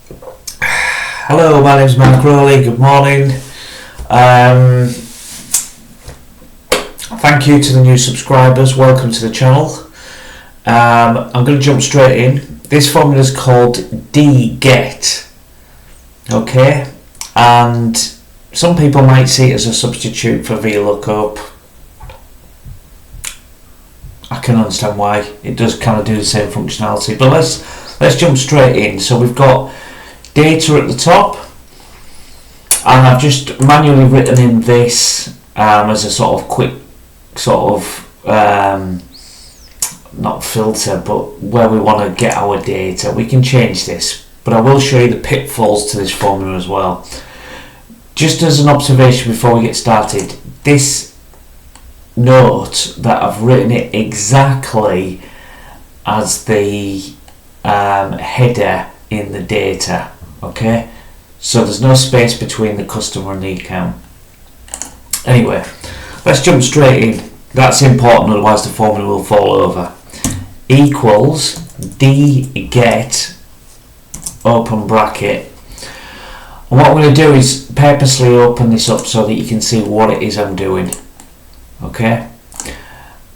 Hello, my name is Mark Rowley. Good morning. Thank you to the new subscribers. Welcome to the channel. I'm going to jump straight in. This formula is called DGET. Okay, and some people might see it as a substitute for vlookup. I can understand why. It does kind of do the same functionality, but let's jump straight in. So we've got data at the top, and I've just manually written in this as a sort of quick not filter, but where we want to get our data. We can change this, but I will show you the pitfalls to this formula as well. Just as an observation before we get started, this note that I've written it exactly as the header in the data. Okay, so there's no space between the customer and the account. Anyway, let's jump straight in. That's important, otherwise the formula will fall over. Equals DGET open bracket. And what I'm going to do is purposely open this up so that you can see what it is I'm doing. Okay,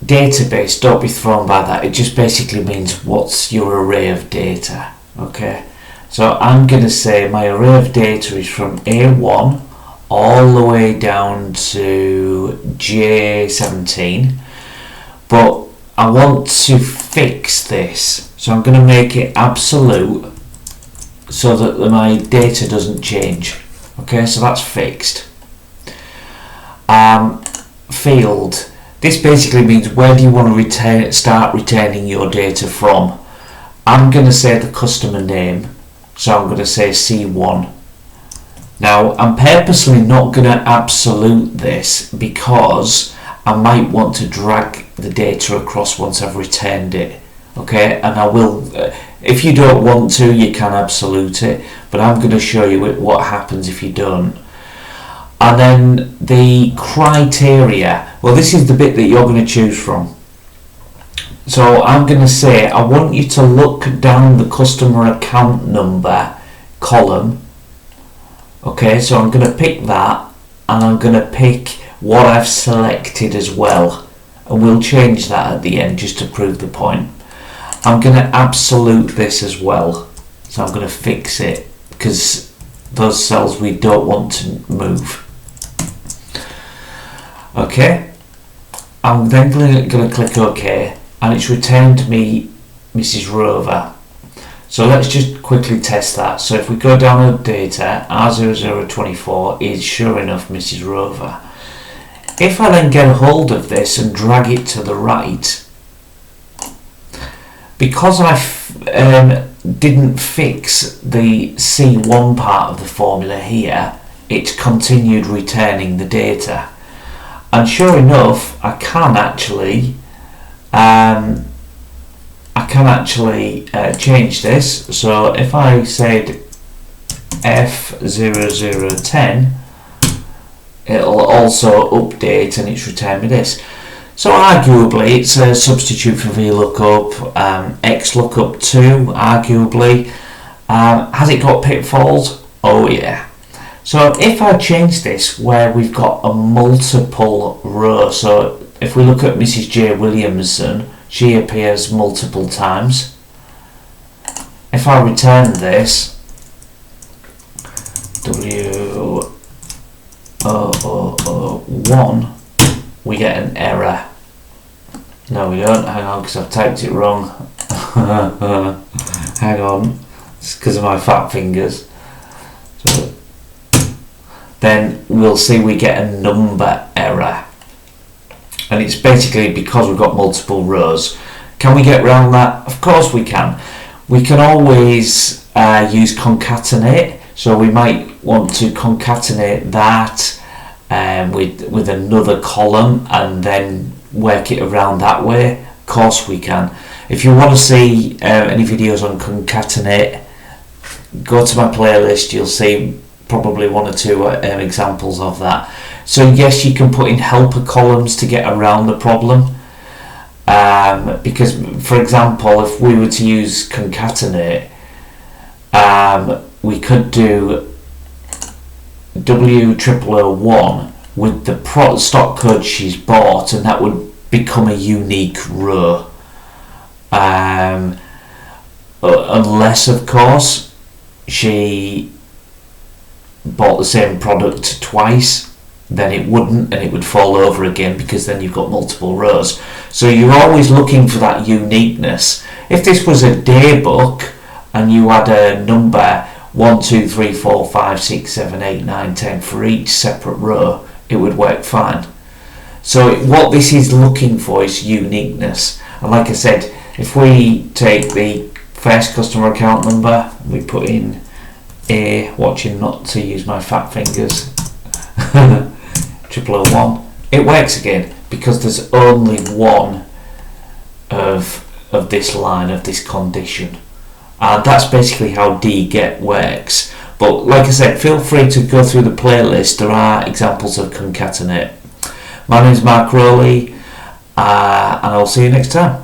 database, don't be thrown by that. It just basically means what's your array of data. Okay, so I'm going to say my array of data is from A1 all the way down to J17, but I want to fix this, so I'm going to make it absolute so that my data doesn't change. Okay, so that's fixed. Field, this basically means where do you want to start retaining your data from. I'm going to say the customer name, so I'm going to say C1. Now I'm purposely not going to absolute this because I might want to drag the data across once I've returned it. Okay, and I will, if you don't want to, you can absolute it, but I'm going to show you what happens if you don't. And then the criteria, well, this is the bit that you're going to choose from. So I'm going to say I want you to look down the customer account number column. Okay, so I'm going to pick that, and I'm going to pick what I've selected as well, and we'll change that at the end just to prove the point. I'm going to absolute this as well, so I'm going to fix it because those cells we don't want to move. Okay, I'm then going to click OK, and it's returned me Mrs. Rover. So let's just quickly test that. So if we go down to data, R0024 is sure enough Mrs. Rover. If I then get a hold of this and drag it to the right, because I didn't fix the C1 part of the formula here, it's continued returning the data. And sure enough, I can actually change this. So if I said F0010, it'll also update and it's returned me this. So arguably it's a substitute for vlookup, xlookup too, arguably. Has it got pitfalls? Oh yeah. So if I change this where we've got a multiple row, so if we look at Mrs. J. Williamson, she appears multiple times. If I return this, W001, we get an error. No, we don't. Hang on, because I've typed it wrong. Hang on, it's because of my fat fingers. So then we'll see we get a number error, and it's basically because we've got multiple rows. Can we get around that? Of course we can. We can always use concatenate, so we might want to concatenate that with another column and then work it around that way. Of course we can. If you want to see any videos on concatenate, go to my playlist. You'll see probably one or two examples of that. So yes, you can put in helper columns to get around the problem, because for example, if we were to use concatenate, we could do W0001 with the stock code she's bought, and that would become a unique row. Unless, of course, she bought the same product twice, then it wouldn't, and it would fall over again, because then you've got multiple rows. So you're always looking for that uniqueness. If this was a day book and you had a number 1, 2, 3, 4, 5, 6, 7, 8, 9, 10 for each separate row, it would work fine. So what this is looking for is uniqueness. And like I said, if we take the first customer account number, we put in A, watching not to use my fat fingers, 0001, it works again, because there's only one of this line, of this condition. And that's basically how DGET works. But like I said, feel free to go through the playlist. There are examples of concatenate. My name is Mark Rowley, and I'll see you next time.